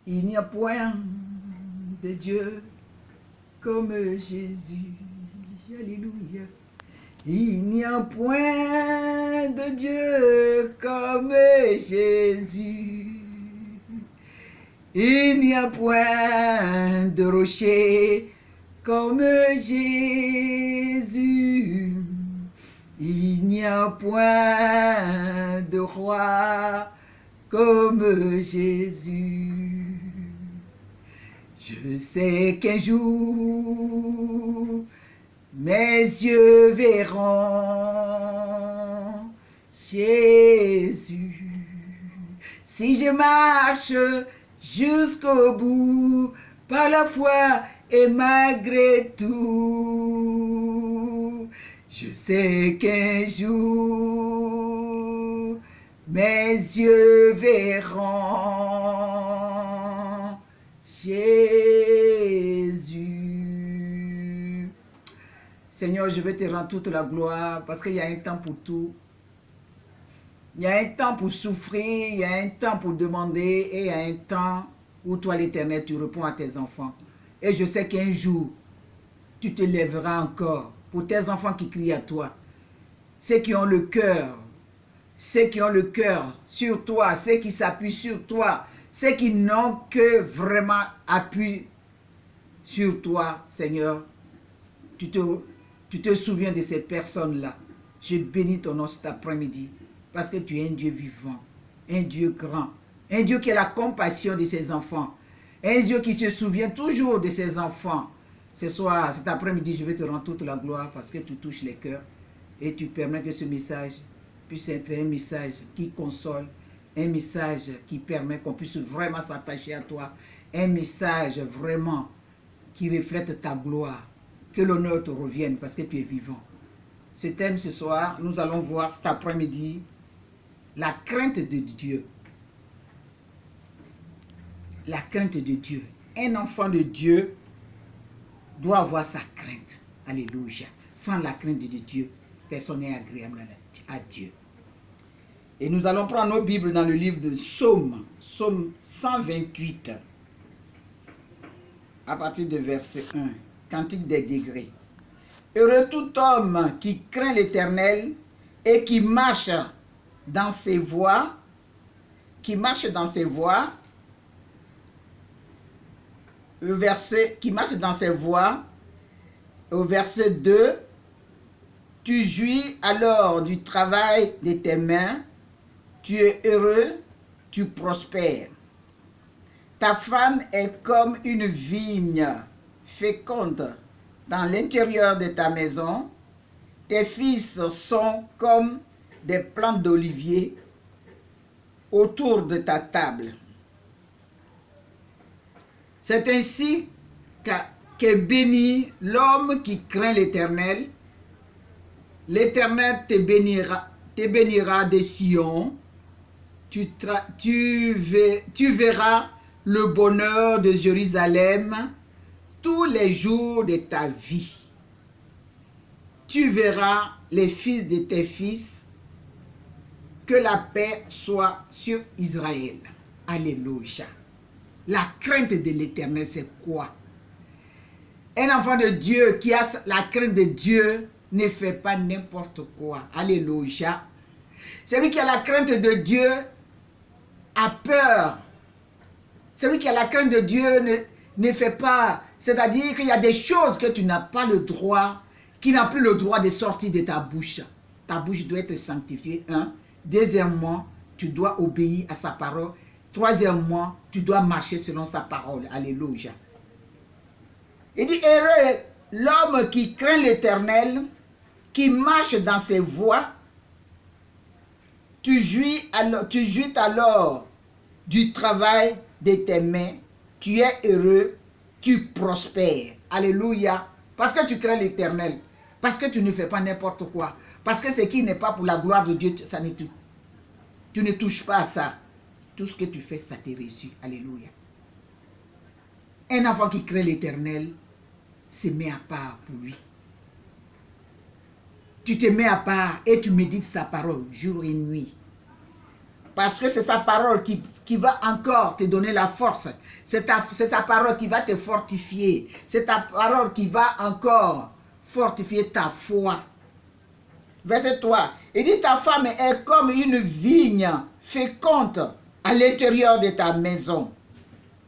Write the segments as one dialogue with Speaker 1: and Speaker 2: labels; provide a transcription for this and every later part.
Speaker 1: Il n'y a point de Dieu comme Jésus. Alléluia. Il n'y a point de Dieu comme Jésus. Il n'y a point de rocher comme Jésus. Il n'y a point de roi comme Jésus. Je sais qu'un jour, mes yeux verront Jésus. Si je marche jusqu'au bout, par la foi et malgré tout, je sais qu'un jour, mes yeux verront Jésus. Seigneur, je vais te rendre toute la gloire parce qu'il y a un temps pour tout. Il y a un temps pour souffrir, il y a un temps pour demander et il y a un temps où toi l'Éternel, tu réponds à tes enfants. Et je sais qu'un jour, tu te lèveras encore pour tes enfants qui crient à toi. Ceux qui ont le cœur sur toi, ceux qui s'appuient sur toi, ceux qui n'ont que vraiment appui sur toi, Seigneur. Tu te souviens de ces personnes-là. Je bénis ton nom cet après-midi parce que tu es un Dieu vivant, un Dieu grand, un Dieu qui a la compassion de ses enfants, un Dieu qui se souvient toujours de ses enfants. Ce soir, cet après-midi, je vais te rendre toute la gloire parce que tu touches les cœurs et tu permets que ce message puisse être un message qui console, un message qui permet qu'on puisse vraiment s'attacher à toi, un message vraiment qui reflète ta gloire. Que l'honneur te revienne parce que tu es vivant. Ce thème ce soir, nous allons voir cet après-midi la crainte de Dieu. La crainte de Dieu. Un enfant de Dieu doit avoir sa crainte. Alléluia. Sans la crainte de Dieu, personne n'est agréable à Dieu. Et nous allons prendre nos Bibles dans le livre de Psaume, Psaume 128, à partir de verset 1, Cantique des degrés. Heureux tout homme qui craint l'Éternel et qui marche dans ses voies, qui marche dans ses voies, au verset 2, tu jouis alors du travail de tes mains, tu es heureux, tu prospères. Ta femme est comme une vigne féconde dans l'intérieur de ta maison, tes fils sont comme des plantes d'olivier autour de ta table. C'est ainsi qu'est béni l'homme qui craint l'Éternel. L'Éternel te bénira de Sion. Tu verras le bonheur de Jérusalem tous les jours de ta vie. Tu verras les fils de tes fils. Que la paix soit sur Israël. Alléluia. La crainte de l'Éternel, c'est quoi? Un enfant de Dieu qui a la crainte de Dieu ne fait pas n'importe quoi. Alléluia. Celui qui a la crainte de Dieu a peur. Celui qui a la crainte de Dieu ne fait pas. C'est-à-dire qu'il y a des choses que tu n'as pas le droit, qui n'ont plus le droit de sortir de ta bouche. Ta bouche doit être sanctifiée. Deuxièmement, tu dois obéir à sa parole. Troisièmement, tu dois marcher selon sa parole. Alléluia. Il dit, heureux l'homme qui craint l'Éternel, qui marche dans ses voies. Tu jouis alors du travail de tes mains. Tu es heureux, tu prospères. Alléluia. Parce que tu crains l'Éternel. Parce que tu ne fais pas n'importe quoi. Parce que ce qui n'est pas pour la gloire de Dieu, ça n'est tout. Tu ne touches pas à ça. Tout ce que tu fais, ça t'est reçu. Alléluia. Un enfant qui craint l'Éternel se met à part pour lui. Tu te mets à part et tu médites sa parole jour et nuit. Parce que c'est sa parole qui va encore te donner la force. C'est sa parole qui va te fortifier. C'est ta parole qui va encore fortifier ta foi. Verset 3. Il dit, ta femme est comme une vigne féconde à l'intérieur de ta maison.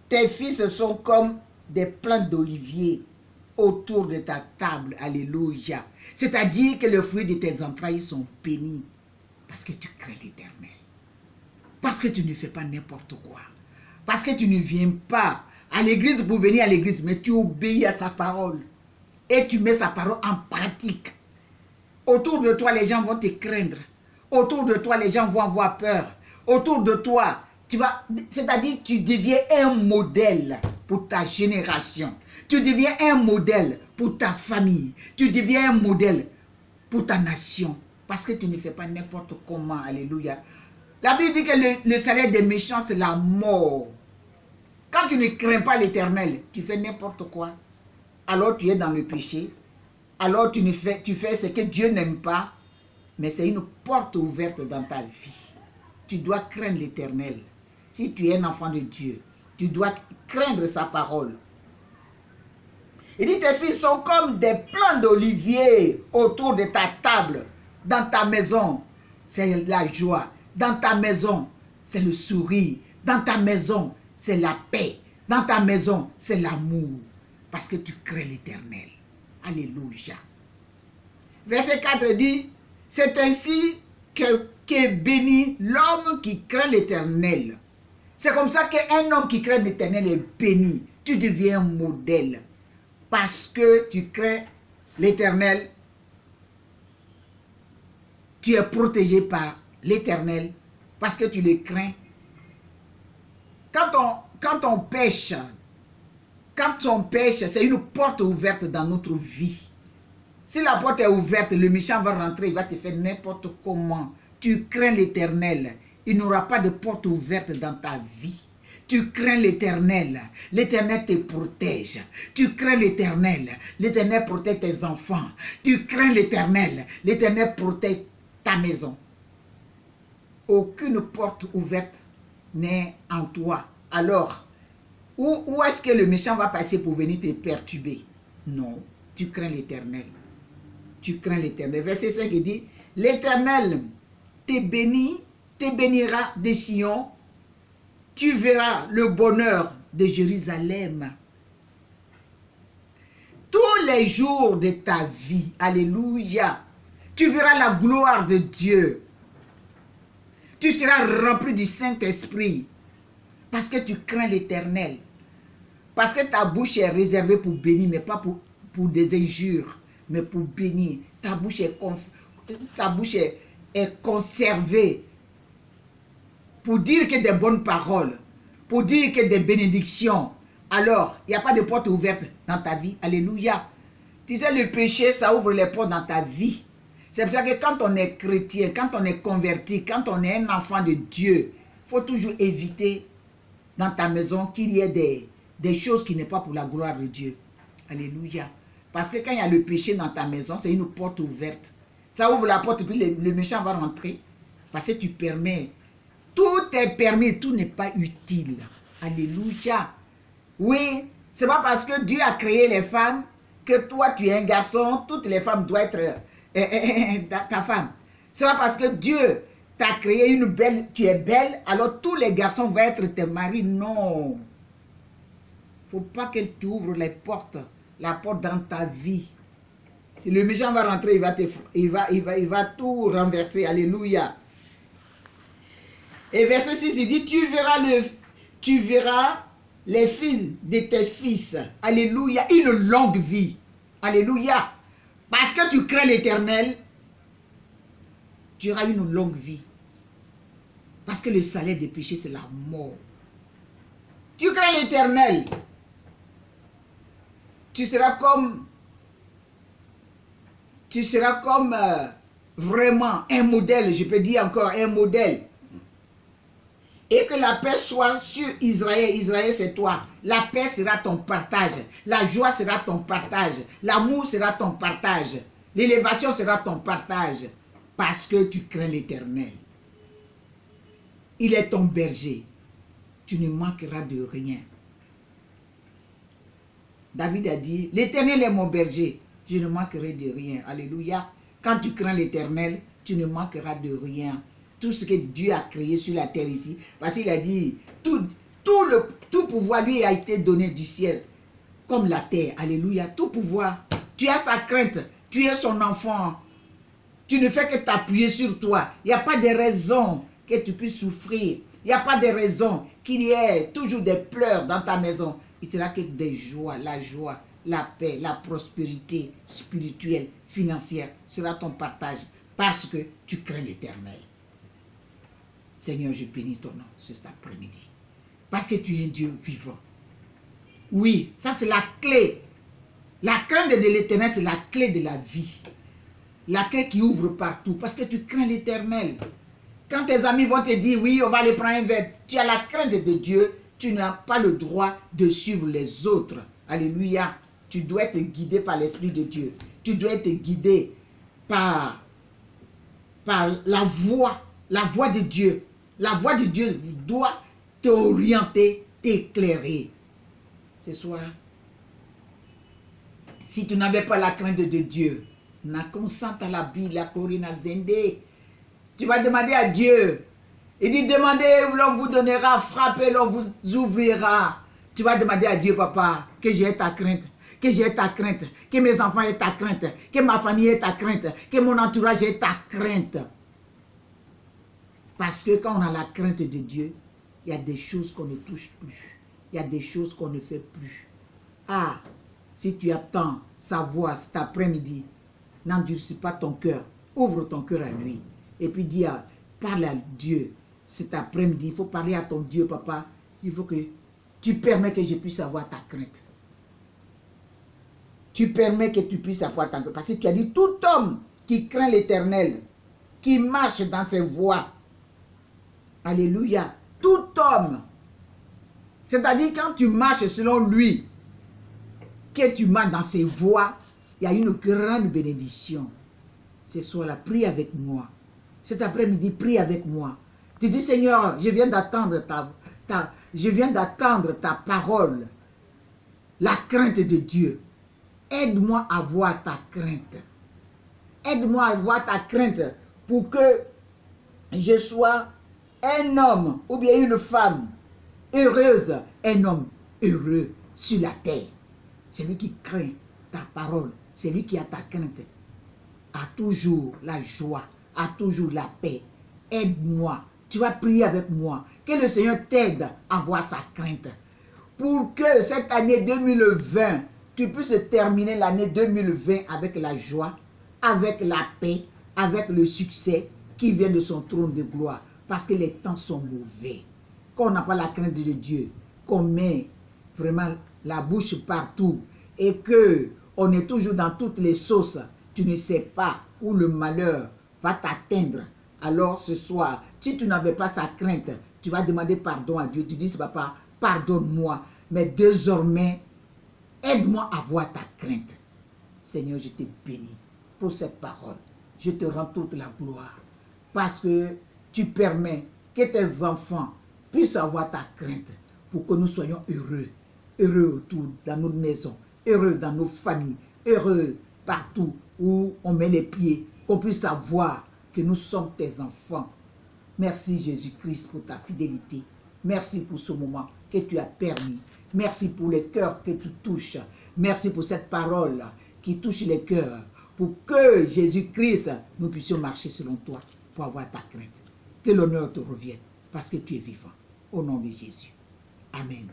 Speaker 1: Tes fils sont comme des plantes d'olivier autour de ta table. Alléluia. C'est-à-dire que les fruits de tes entrailles sont bénis. Parce que tu crains l'Éternel. Parce que tu ne fais pas n'importe quoi. Parce que tu ne viens pas à l'église pour venir à l'église, mais tu obéis à sa parole. Et tu mets sa parole en pratique. Autour de toi, les gens vont te craindre. Autour de toi, les gens vont avoir peur. Autour de toi, c'est-à-dire tu deviens un modèle pour ta génération. Tu deviens un modèle pour ta famille. Tu deviens un modèle pour ta nation. Parce que tu ne fais pas n'importe comment. Alléluia. La Bible dit que le salaire des méchants, c'est la mort. Quand tu ne crains pas l'Éternel, tu fais n'importe quoi. Alors tu es dans le péché. Alors tu fais ce que Dieu n'aime pas. Mais c'est une porte ouverte dans ta vie. Tu dois craindre l'Éternel. Si tu es un enfant de Dieu, tu dois craindre sa parole. Il dit, tes fils sont comme des plants d'olivier autour de ta table. Dans ta maison, c'est la joie. Dans ta maison, c'est le sourire. Dans ta maison, c'est la paix. Dans ta maison, c'est l'amour. Parce que tu crains l'Éternel. Alléluia. Verset 4 dit, c'est ainsi qu'est béni l'homme qui craint l'Éternel. C'est comme ça qu'un homme qui craint l'Éternel est béni. Tu deviens un modèle. Parce que tu crains l'Éternel. Tu es protégé par l'Éternel. Parce que tu le crains. Quand on pêche, c'est une porte ouverte dans notre vie. Si la porte est ouverte, le méchant va rentrer, il va te faire n'importe comment. Tu crains l'Éternel. Il n'y aura pas de porte ouverte dans ta vie. Tu crains l'Éternel. L'Éternel te protège. Tu crains l'Éternel. L'Éternel protège tes enfants. Tu crains l'Éternel. L'Éternel protège ta maison. Aucune porte ouverte n'est en toi. Alors, où est-ce que le méchant va passer pour venir te perturber? Non, tu crains l'Éternel. Tu crains l'Éternel. Verset 5 dit, l'Éternel te bénira de Sion. Tu verras le bonheur de Jérusalem. Tous les jours de ta vie, alléluia, tu verras la gloire de Dieu. Tu seras rempli du Saint-Esprit parce que tu crains l'Éternel. Parce que ta bouche est réservée pour bénir, mais pas pour des injures, mais pour bénir. Ta bouche est conservée pour dire que des bonnes paroles, pour dire que des bénédictions. Alors, il n'y a pas de porte ouverte dans ta vie. Alléluia. Tu sais, le péché, ça ouvre les portes dans ta vie. C'est pour ça que quand on est chrétien, quand on est converti, quand on est un enfant de Dieu, il faut toujours éviter dans ta maison qu'il y ait des choses qui n'est pas pour la gloire de Dieu. Alléluia. Parce que quand il y a le péché dans ta maison, c'est une porte ouverte. Ça ouvre la porte et puis le méchant va rentrer. Parce que tu permets. Tout est permis, tout n'est pas utile. Alléluia. Oui, c'est pas parce que Dieu a créé les femmes que toi tu es un garçon, toutes les femmes doivent être ta femme. C'est pas parce que Dieu t'a créé une belle, tu es belle, alors tous les garçons vont être tes maris. Non. Faut pas que tu ouvres la porte dans ta vie. Si le méchant va rentrer, il va tout renverser. Alléluia. Et verset 6, il dit, tu verras les fils de tes fils. Alléluia. Une longue vie. Alléluia. Parce que tu crains l'Éternel, tu auras une longue vie. Parce que le salaire des péchés, c'est la mort. Tu crains l'Éternel, tu seras comme vraiment un modèle, je peux dire encore un modèle. Et que la paix soit sur Israël. Israël, c'est toi. La paix sera ton partage. La joie sera ton partage. L'amour sera ton partage. L'élévation sera ton partage. Parce que tu crains l'Éternel. Il est ton berger. Tu ne manqueras de rien. David a dit, l'Éternel est mon berger. Je ne manquerai de rien. Alléluia. Quand tu crains l'Éternel, tu ne manqueras de rien. Tout ce que Dieu a créé sur la terre ici. Parce qu'il a dit, tout pouvoir lui a été donné du ciel. Comme la terre. Alléluia. Tout pouvoir. Tu as sa crainte. Tu es son enfant. Tu ne fais que t'appuyer sur toi. Il n'y a pas de raison que tu puisses souffrir. Il n'y a pas de raison qu'il y ait toujours des pleurs dans ta maison. Il n'y aura que des joies, la paix, la prospérité spirituelle, financière sera ton partage parce que tu crains l'Éternel. Seigneur, je bénis ton nom cet après-midi parce que tu es un Dieu vivant. Oui, ça c'est la clé. La crainte de l'Éternel, c'est la clé de la vie. La clé qui ouvre partout parce que tu crains l'Éternel. Quand tes amis vont te dire, oui, on va aller prendre un verre, tu as la crainte de Dieu, tu n'as pas le droit de suivre les autres. Alléluia. Tu dois être guidé par l'Esprit de Dieu. Tu dois être guidé par la voix de Dieu. La voix de Dieu doit t'orienter, t'éclairer. Ce soir, si tu n'avais pas la crainte de Dieu, tu vas demander à Dieu. Il dit, demandez, l'on vous donnera, frappez, l'on vous ouvrira. Tu vas demander à Dieu, papa, que j'ai ta crainte, que j'ai ta crainte, que mes enfants aient ta crainte, que ma famille ait ta crainte, que mon entourage ait ta crainte. Parce que quand on a la crainte de Dieu, il y a des choses qu'on ne touche plus. Il y a des choses qu'on ne fait plus. Ah, si tu attends sa voix cet après-midi, n'endurcis pas ton cœur. Ouvre ton cœur à lui. Et puis dis, parle à Dieu. Cet après-midi, il faut parler à ton Dieu, papa. Il faut que tu permets que je puisse avoir ta crainte. Tu permets que tu puisses avoir ta crainte. Parce que tu as dit, tout homme qui craint l'Éternel, qui marche dans ses voies. Alléluia. Tout homme. C'est-à-dire quand tu marches selon lui, que tu marches dans ses voies, il y a une grande bénédiction. Ce soir-là, prie avec moi. Cet après-midi, prie avec moi. Tu dis, Seigneur, je viens d'attendre ta parole. La crainte de Dieu. Aide-moi à voir ta crainte. Aide-moi à voir ta crainte pour que je sois un homme ou bien une femme heureuse. Un homme heureux sur la terre. Celui qui craint ta parole. Celui qui a ta crainte. A toujours la joie. A toujours la paix. Aide-moi. Tu vas prier avec moi. Que le Seigneur t'aide à voir sa crainte. Pour que cette année 2020, tu puisses terminer l'année 2020 avec la joie, avec la paix, avec le succès qui vient de son trône de gloire. Parce que les temps sont mauvais. Quand on n'a pas la crainte de Dieu, qu'on met vraiment la bouche partout et que on est toujours dans toutes les sauces, tu ne sais pas où le malheur va t'atteindre. Alors ce soir, si tu n'avais pas sa crainte, tu vas demander pardon à Dieu. Tu dis, papa, pardonne-moi, mais désormais, aide-moi à voir ta crainte. Seigneur, je te bénis pour cette parole. Je te rends toute la gloire. Parce que tu permets que tes enfants puissent avoir ta crainte pour que nous soyons heureux. Heureux autour dans nos maisons, heureux dans nos familles, heureux partout où on met les pieds, qu'on puisse savoir que nous sommes tes enfants. Merci Jésus-Christ pour ta fidélité. Merci pour ce moment que tu as permis. Merci pour les cœurs que tu touches. Merci pour cette parole qui touche les cœurs. Pour que Jésus-Christ, nous puissions marcher selon toi pour avoir ta crainte. Que l'honneur te revienne parce que tu es vivant. Au nom de Jésus. Amen.